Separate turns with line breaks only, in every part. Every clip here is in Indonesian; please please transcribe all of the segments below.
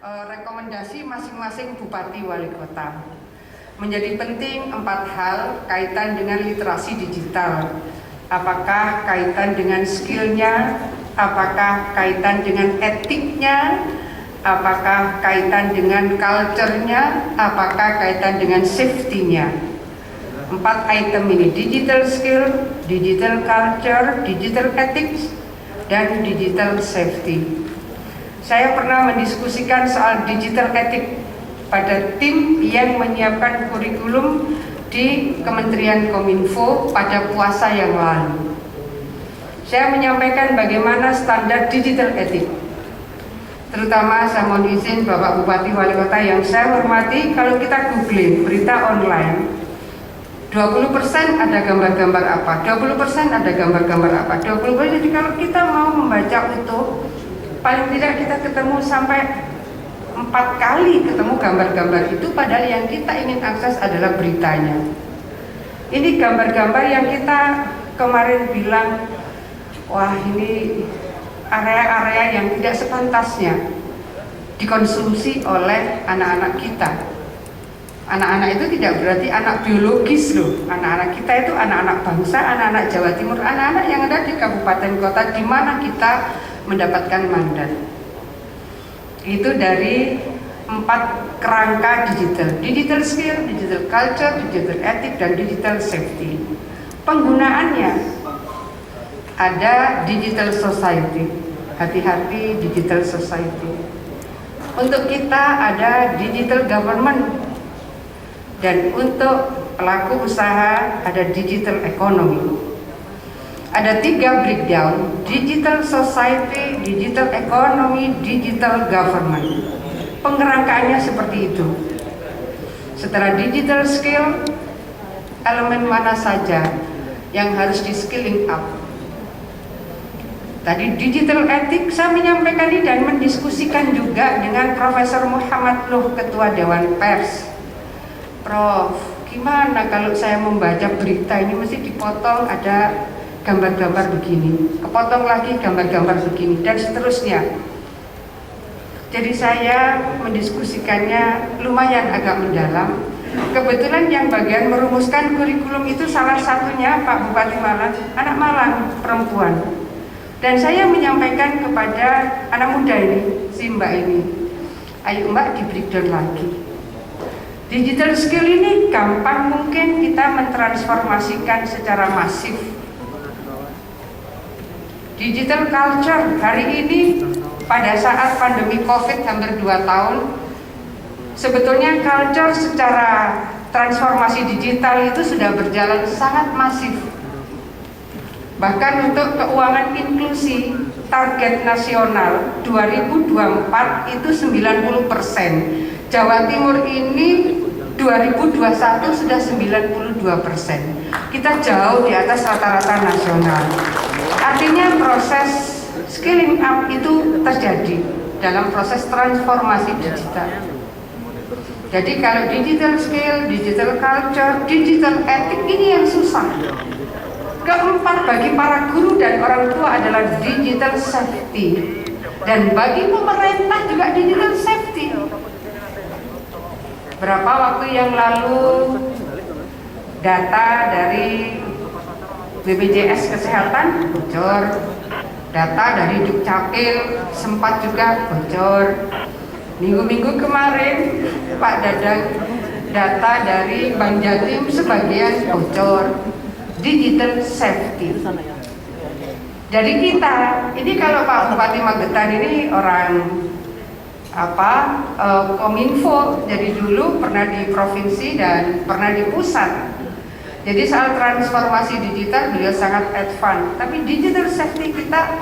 rekomendasi masing-masing bupati wali kota. Menjadi penting 4 hal kaitan dengan literasi digital. Apakah kaitan dengan skillnya, apakah kaitan dengan etiknya, apakah kaitan dengan culture-nya, apakah kaitan dengan safety-nya. 4 item ini: digital skill, digital culture, digital ethics, dan digital safety. Saya pernah mendiskusikan soal digital ethics pada tim yang menyiapkan kurikulum di Kementerian Kominfo pada puasa yang lalu. Saya menyampaikan bagaimana standar digital ethics. Terutama saya mohon izin Bapak Bupati Wali Kota yang saya hormati, kalau kita googling berita online, 20% ada gambar-gambar apa, 20% ada gambar-gambar apa, 20%. Jadi kalau kita mau membaca utuh, paling tidak kita ketemu sampai 4 kali ketemu gambar-gambar itu, padahal yang kita ingin akses adalah beritanya. Ini gambar-gambar yang kita kemarin bilang, wah ini area-area yang tidak sepantasnya dikonsumsi oleh anak-anak kita. Anak-anak itu tidak berarti anak biologis loh. Anak-anak kita itu anak-anak bangsa, anak-anak Jawa Timur, anak-anak yang ada di kabupaten kota di mana kita mendapatkan mandat. Itu dari 4 kerangka digital: digital skill, digital culture, digital ethics, dan digital safety. Penggunaannya ada digital society, hati-hati digital society. Untuk kita ada digital government, dan untuk pelaku usaha ada digital economy. Ada 3 breakdown: digital society, digital economy, digital government. Pengerangkaannya seperti itu. Setelah digital skill, elemen mana saja yang harus di skilling up. Tadi digital ethics saya menyampaikan ini dan mendiskusikan juga dengan Profesor Muhammad Nuh, Ketua Dewan Pers. Prof, gimana kalau saya membaca berita ini mesti dipotong ada gambar-gambar begini, kepotong lagi gambar-gambar begini, dan seterusnya. Jadi saya mendiskusikannya lumayan agak mendalam. Kebetulan yang bagian merumuskan kurikulum itu salah satunya Pak Bupati Malang, anak Malang perempuan. Dan saya menyampaikan kepada anak muda ini, si Mbak ini, ayo Mbak di breakdown lagi. Digital skill ini gampang mungkin kita mentransformasikan secara masif. Digital culture hari ini pada saat pandemi COVID hampir 2 tahun, sebetulnya culture secara transformasi digital itu sudah berjalan sangat masif. Bahkan untuk keuangan inklusi, target nasional 2024 itu 90%. Jawa Timur ini 2021 sudah 92%. Kita jauh di atas rata-rata nasional. Artinya proses skilling up itu terjadi dalam proses transformasi digital. Jadi kalau digital skill, digital culture, digital ethics ini yang susah. Keempat bagi para guru dan orang tua adalah digital safety, dan bagi pemerintah juga digital safety. Berapa waktu yang lalu data dari BPJS Kesehatan bocor, data dari Dukcapil sempat juga bocor. Minggu-minggu kemarin Pak Dadang, data dari Bank Jatim sebagian bocor. Digital safety. Jadi kita ini, kalau Pak Bupati Magetan ini orang Kominfo, jadi dulu pernah di provinsi dan pernah di pusat. Jadi soal transformasi digital beliau sangat advance. Tapi digital safety kita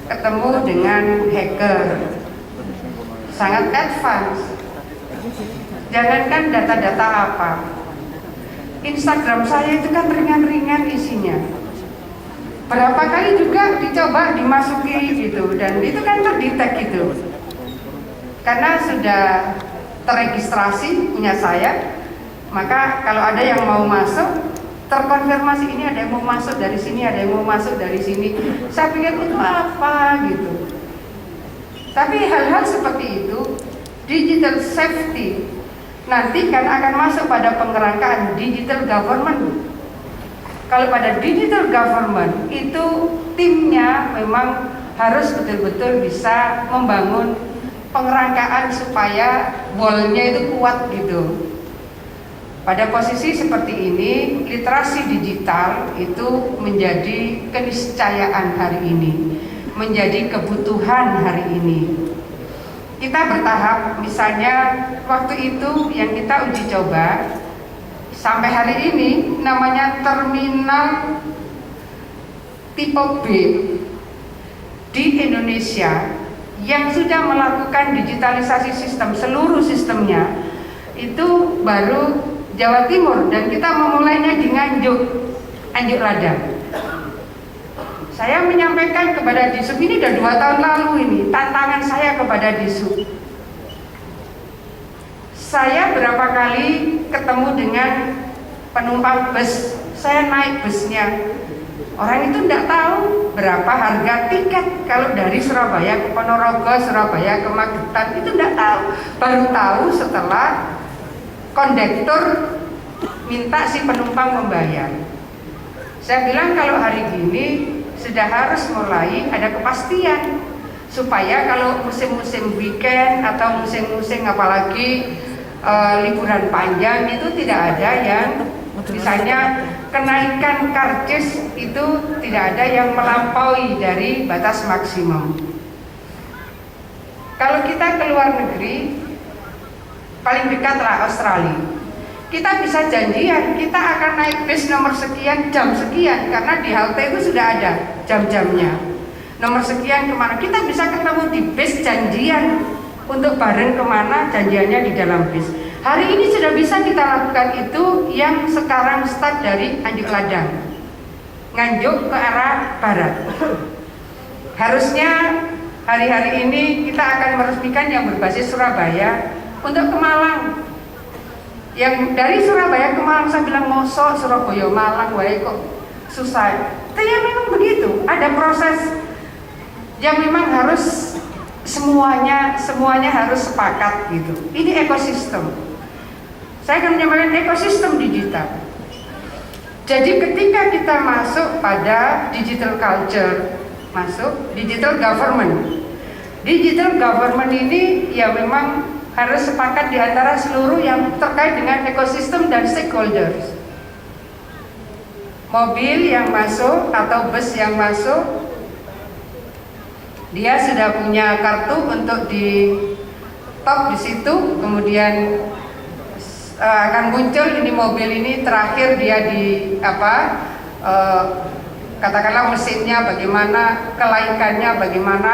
ketemu dengan hacker, sangat advance. Jangankan data-data apa, Instagram saya itu kan ringan-ringan isinya. Berapa kali juga dicoba dimasuki gitu, dan itu kan terdetek gitu. Karena sudah terregistrasi punya saya, maka kalau ada yang mau masuk, terkonfirmasi ini ada yang mau masuk dari sini, ada yang mau masuk dari sini. Saya pikir itu apa gitu. Tapi hal-hal seperti itu digital safety, nanti kan akan masuk pada pengerangkaan digital government. Kalau pada digital government itu timnya memang harus betul-betul bisa membangun pengerangkaan supaya wall-nya itu kuat gitu. Pada posisi seperti ini, literasi digital itu menjadi keniscayaan hari ini, menjadi kebutuhan hari ini. Kita bertahap, misalnya waktu itu yang kita uji coba sampai hari ini namanya terminal tipe B di Indonesia yang sudah melakukan digitalisasi sistem, seluruh sistemnya itu baru Jawa Timur, dan kita memulainya di Nganjuk Ladang. Saya menyampaikan kepada Disub, ini sudah 2 tahun lalu ini, tantangan saya kepada Disub. Saya berapa kali ketemu dengan penumpang bus, saya naik busnya. Orang itu tidak tahu berapa harga tiket kalau dari Surabaya ke Ponorogo, Surabaya ke Magetan, itu tidak tahu. Baru tahu setelah kondektur minta si penumpang membayar. Saya bilang kalau hari gini sudah harus mulai ada kepastian supaya kalau musim-musim weekend atau musim-musim apalagi liburan panjang itu tidak ada yang misalnya kenaikan karcis itu tidak ada yang melampaui dari batas maksimum. Kalau kita ke luar negeri, paling dekatlah Australia, kita bisa janjian, kita akan naik bis nomor sekian, jam sekian, karena di halte itu sudah ada jam-jamnya. Nomor sekian kemana, kita bisa ketemu di bis, janjian untuk bareng kemana, janjiannya di dalam bis. Hari ini sudah bisa kita lakukan itu yang sekarang start dari Nganjuk Ladang, Nganjuk ke arah barat. Harusnya hari-hari ini kita akan meresmikan yang berbasis Surabaya untuk ke Malang. Yang dari Surabaya ke Malang, saya bilang mosok Surabaya Malang wae kok susah. Tapi memang begitu, ada proses yang memang harus semuanya harus sepakat gitu. Ini ekosistem. Saya akan menyampaikan ekosistem digital. Jadi ketika kita masuk pada digital culture, masuk digital government. Digital government ini ya memang harus sepakat di antara seluruh yang terkait dengan ekosistem dan stakeholders. Mobil yang masuk atau bus yang masuk, dia sudah punya kartu untuk di top di situ, kemudian akan muncul ini mobil ini terakhir dia di katakanlah mesinnya bagaimana, kelaikannya bagaimana,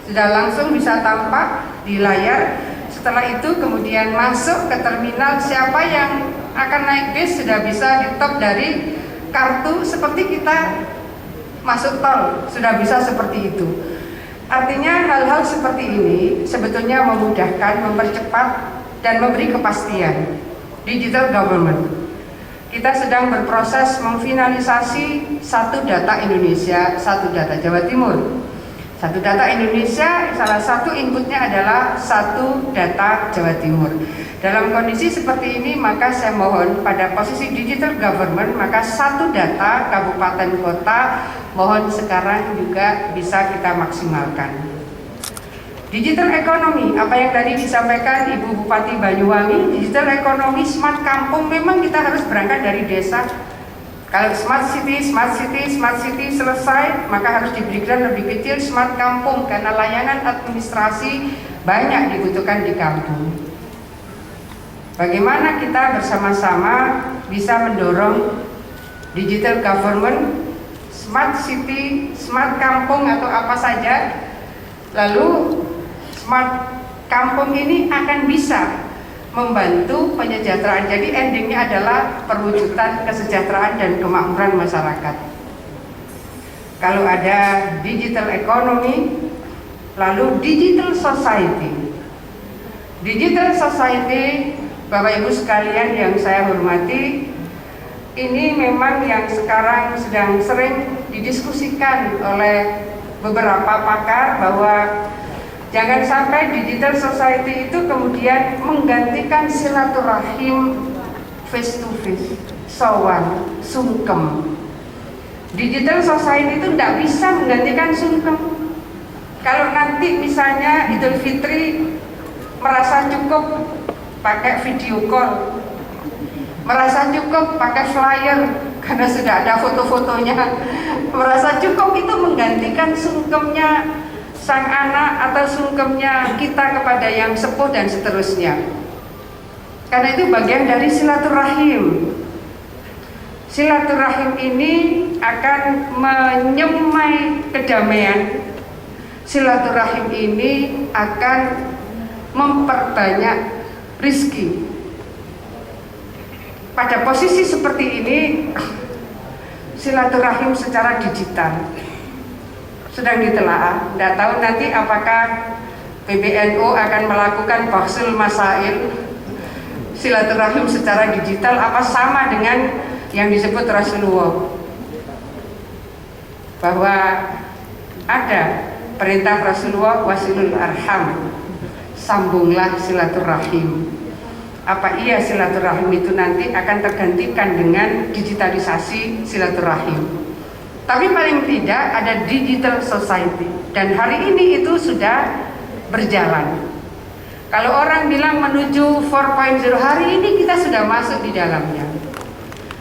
sudah langsung bisa tampak di layar. Setelah itu kemudian masuk ke terminal, siapa yang akan naik bis sudah bisa di top dari kartu, seperti kita masuk tol sudah bisa seperti itu. Artinya hal-hal seperti ini sebetulnya memudahkan, mempercepat dan memberi kepastian. Digital government. Kita sedang berproses memfinalisasi satu data Indonesia, satu data Jawa Timur. Satu data Indonesia, salah satu inputnya adalah satu data Jawa Timur. Dalam kondisi seperti ini, maka saya mohon pada posisi digital government, maka satu data kabupaten kota mohon sekarang juga bisa kita maksimalkan. Digital ekonomi, apa yang tadi disampaikan Ibu Bupati Banyuwangi, digital ekonomi smart kampung, memang kita harus berangkat dari desa. Kalau smart city selesai, maka harus diberikan lebih kecil smart kampung, karena layanan administrasi banyak dibutuhkan di kampung. Bagaimana kita bersama-sama bisa mendorong digital government, smart city, smart kampung atau apa saja, lalu smart kampung ini akan bisa membantu penyejahteraan. Jadi endingnya adalah perwujudan kesejahteraan dan kemakmuran masyarakat. Kalau ada digital economy, lalu digital society. Digital society, Bapak Ibu sekalian yang saya hormati, ini memang yang sekarang sedang sering didiskusikan oleh beberapa pakar bahwa Jangan sampai digital society itu kemudian menggantikan silaturahim face to face, sowan, sungkem. Digital society itu tidak bisa menggantikan sungkem. Kalau nanti misalnya Idul Fitri merasa cukup pakai video call, merasa cukup pakai flyer karena sudah ada foto-fotonya, merasa cukup itu menggantikan sungkemnya sang anak atau sungkemnya kita kepada yang sepuh dan seterusnya. Karena itu bagian dari silaturahim. Silaturahim ini akan menyemai kedamaian. Silaturahim ini akan memperbanyak rizki. Pada posisi seperti ini, silaturahim secara digital sedang ditelaah. Tidak tahu nanti apakah PBNU akan melakukan bahsul masail silaturahim secara digital, apa sama dengan yang disebut Rasulullah, bahwa ada perintah Rasulullah wasilul arham, sambunglah silaturahim. Apa iya silaturahim itu nanti akan tergantikan dengan digitalisasi silaturahim? Tapi paling tidak ada digital society, dan hari ini itu sudah berjalan. Kalau orang bilang menuju 4.0, hari ini kita sudah masuk di dalamnya.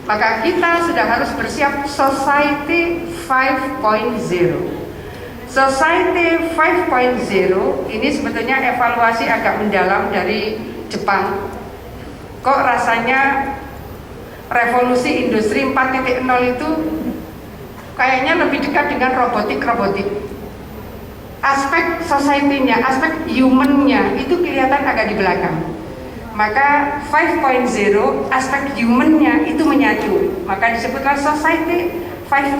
Maka kita sudah harus bersiap society 5.0. Society 5.0 ini sebetulnya evaluasi agak mendalam dari Jepang. Kok rasanya revolusi industri 4.0 itu kayaknya lebih dekat dengan robotik. Aspek society-nya, aspek human-nya itu kelihatan agak di belakang. Maka 5.0 aspek human-nya itu menyatu. Maka disebutlah society 5.0.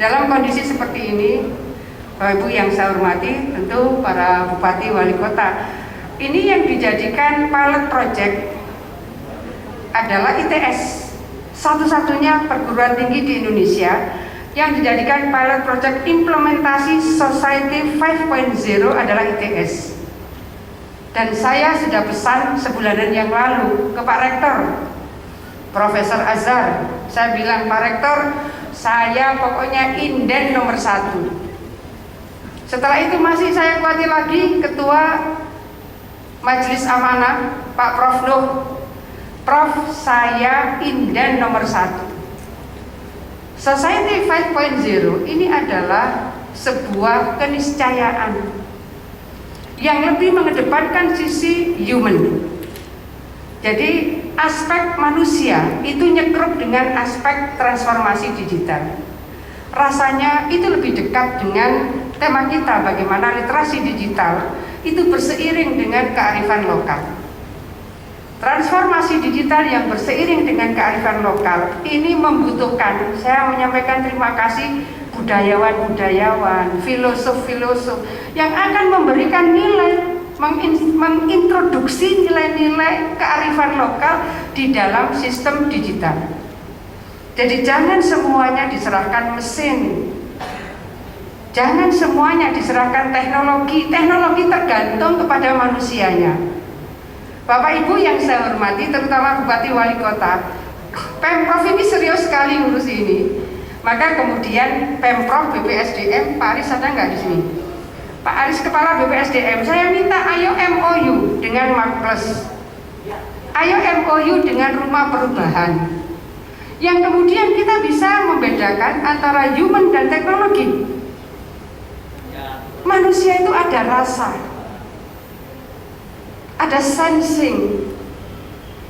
Dalam kondisi seperti ini, Bapak Ibu yang saya hormati, tentu para bupati wali kota, ini yang dijadikan pilot project adalah ITS. Satu-satunya perguruan tinggi di Indonesia yang dijadikan pilot project implementasi Society 5.0 adalah ITS. Dan saya sudah pesan sebulanan yang lalu ke Pak Rektor, Profesor Azhar. Saya bilang, Pak Rektor, saya pokoknya inden nomor 1. Setelah itu masih saya kuati lagi Ketua Majelis Amanah, Pak Prof Nuh. Prof, saya inden nomor 1. Society 5.0 ini adalah sebuah keniscayaan yang lebih mengedepankan sisi human. Jadi aspek manusia itu nyekrup dengan aspek transformasi digital. Rasanya itu lebih dekat dengan tema kita, bagaimana literasi digital itu berseiring dengan kearifan lokal. Transformasi digital yang berseiring dengan kearifan lokal ini membutuhkan, saya menyampaikan terima kasih budayawan-budayawan, filosof-filosof yang akan memberikan nilai, mengintroduksi nilai-nilai kearifan lokal di dalam sistem digital. Jadi jangan semuanya diserahkan mesin, jangan semuanya diserahkan teknologi. Teknologi tergantung kepada manusianya. Bapak Ibu yang saya hormati, terutama Bupati Wali Kota, Pemprov ini serius sekali ngurus ini. Maka kemudian Pemprov BPSDM, Pak Aris ada nggak di sini? Pak Aris Kepala BPSDM, saya minta ayo MOU dengan Markplus, ayo MOU dengan Rumah Perubahan, yang kemudian kita bisa membedakan antara human dan teknologi. Manusia itu ada rasa, ada sensing.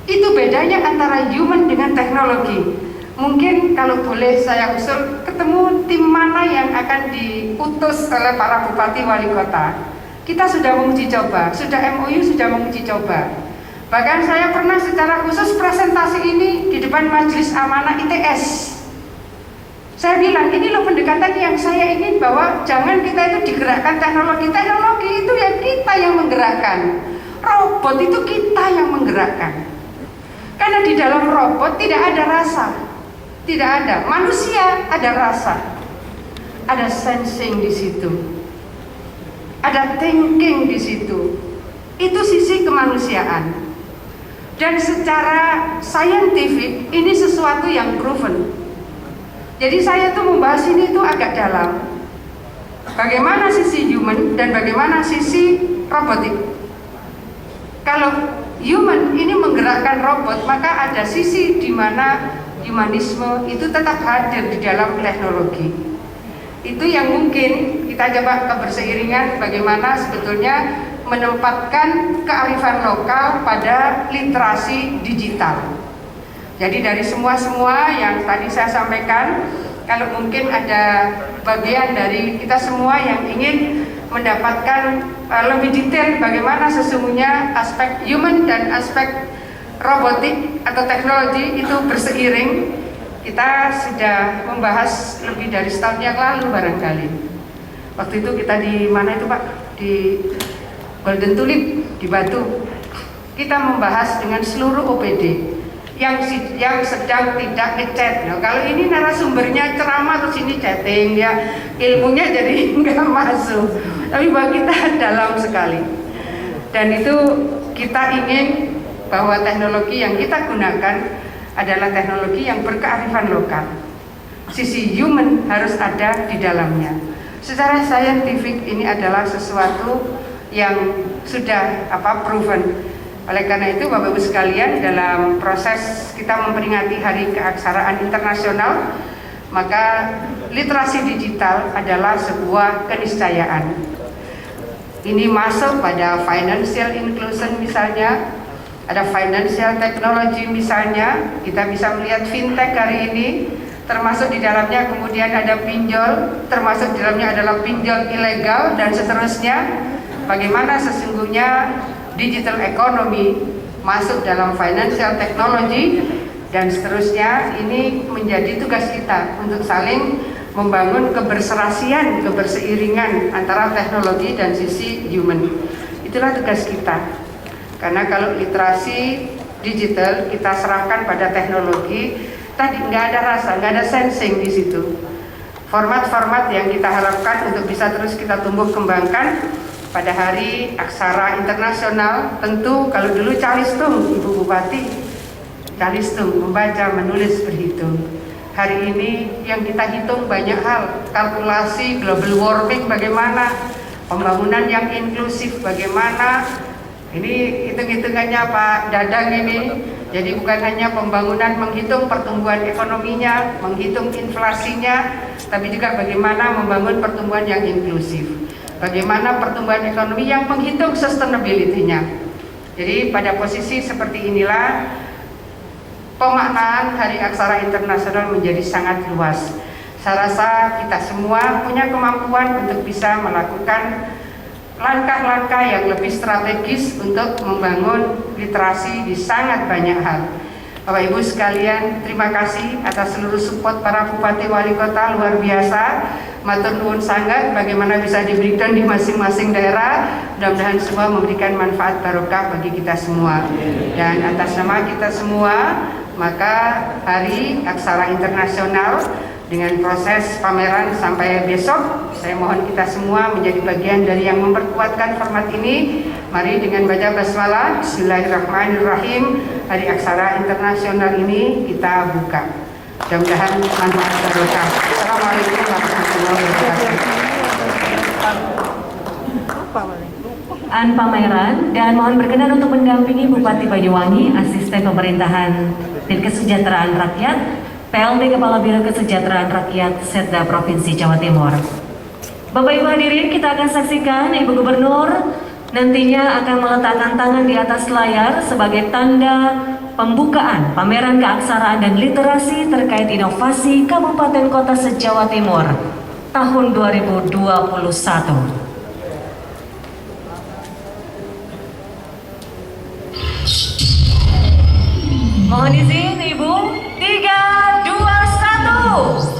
Itu bedanya antara human dengan teknologi. Mungkin kalau boleh saya usul, ketemu tim mana yang akan diutus oleh para bupati wali kota. Kita sudah menguji coba, sudah MOU, sudah menguji coba. Bahkan saya pernah secara khusus presentasi ini di depan Majelis Amanah ITS. Saya bilang, ini loh pendekatan yang saya ingin, bahwa jangan kita itu digerakkan teknologi. Teknologi itu ya kita yang menggerakkan. Robot itu kita yang menggerakkan. Karena di dalam robot tidak ada rasa, tidak ada. Manusia ada rasa, ada sensing di situ. ada thinking di situ. Itu sisi kemanusiaan. Dan secara saintifik ini sesuatu yang proven. Jadi saya tuh membahas ini tuh agak dalam. Bagaimana sisi human dan bagaimana sisi robotik. Kalau human ini menggerakkan robot, maka ada sisi di mana humanisme itu tetap hadir di dalam teknologi. Itu yang mungkin kita coba keberseiringan bagaimana sebetulnya menempatkan kearifan lokal pada literasi digital. Jadi dari semua yang tadi saya sampaikan, kalau mungkin ada bagian dari kita semua yang ingin mendapatkan lebih detail bagaimana sesungguhnya aspek human dan aspek robotik atau teknologi itu berseiring. Kita sudah membahas lebih dari setahun yang lalu barangkali. Waktu itu kita di mana itu Pak? Di Golden Tulip di Batu. Kita membahas dengan seluruh OPD yang sedang tidak ngechat. Nah, kalau ini narasumbernya ceramah terus ini chatting, ya ilmunya jadi nggak masuk. Tapi bagi kita dalam sekali. Dan itu kita ingin bahwa teknologi yang kita gunakan adalah teknologi yang berkearifan lokal. Sisi human harus ada di dalamnya. Secara saintifik ini adalah sesuatu yang sudah proven. Oleh karena itu Bapak Ibu sekalian, dalam proses kita memperingati Hari Keaksaraan Internasional, maka literasi digital adalah sebuah keniscayaan. Ini masuk pada financial inclusion misalnya, ada financial technology misalnya, kita bisa melihat fintech hari ini, termasuk di dalamnya kemudian ada pinjol, termasuk di dalamnya adalah pinjol ilegal dan seterusnya. Bagaimana sesungguhnya digital economy masuk dalam financial technology dan seterusnya. Ini menjadi tugas kita untuk saling membangun keberserasian, keberseiringan antara teknologi dan sisi human. Itulah tugas kita. Karena kalau literasi digital kita serahkan pada teknologi, tadi nggak ada rasa, nggak ada sensing di situ. Format-format yang kita harapkan untuk bisa terus kita tumbuh kembangkan pada Hari Aksara Internasional, tentu kalau dulu calistung Ibu Bupati, calistung membaca, menulis, berhitung. Hari ini yang kita hitung banyak hal, kalkulasi global warming bagaimana, pembangunan yang inklusif bagaimana. Ini hitung-hitungannya Pak Dadang ini. Jadi bukan hanya pembangunan menghitung pertumbuhan ekonominya, menghitung inflasinya, tapi juga bagaimana membangun pertumbuhan yang inklusif. Bagaimana pertumbuhan ekonomi yang menghitung sustainability-nya. Jadi pada posisi seperti inilah pemaknaan Hari Aksara Internasional menjadi sangat luas. Saya rasa kita semua punya kemampuan untuk bisa melakukan langkah-langkah yang lebih strategis untuk membangun literasi di sangat banyak hal. Bapak Ibu sekalian, terima kasih atas seluruh support para Bupati Wali Kota, luar biasa. Matur nuwun sangat bagaimana bisa diberikan di masing-masing daerah. Mudah-mudahan semua memberikan manfaat barokah bagi kita semua. Dan atas nama kita semua, maka Hari Aksara Internasional dengan proses pameran sampai besok, saya mohon kita semua menjadi bagian dari yang memperkuatkan format ini. Mari dengan baca basmalah, Bismillahirrahmanirrahim, Hari Aksara Internasional ini kita buka. Mudah-mudahan manfaat barokah. Assalamualaikum warahmatullahi wabarakatuh.
Pameran dan mohon berkenan untuk mendampingi Bupati Banyuwangi, Asisten Pemerintahan dan Kesejahteraan Rakyat, PLT Kepala Biro Kesejahteraan Rakyat Setda Provinsi Jawa Timur. Bapak Ibu hadirin, kita akan saksikan Ibu Gubernur nantinya akan meletakkan tangan di atas layar sebagai tanda pembukaan pameran keaksaraan dan literasi terkait inovasi Kabupaten Kota se-Jawa Timur tahun 2021. Mohon izin Ibu, 3, 2, 1.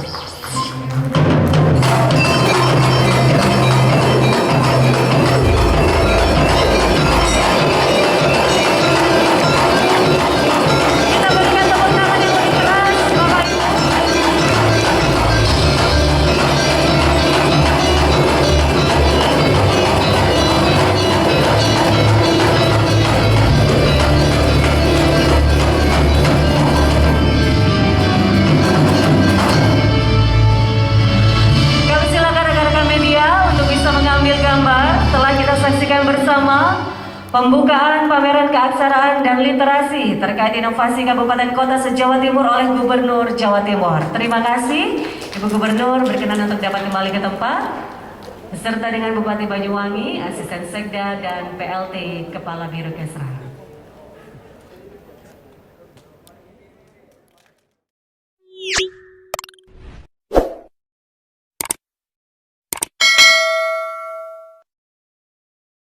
Pembukaan pameran keaksaraan dan literasi terkait inovasi Kabupaten Kota se-Jawa Timur oleh Gubernur Jawa Timur. Terima kasih, Ibu Gubernur berkenan untuk dapat kembali ke tempat, beserta dengan Bupati Banyuwangi, Asisten Sekda, dan PLT Kepala Biro Kesra.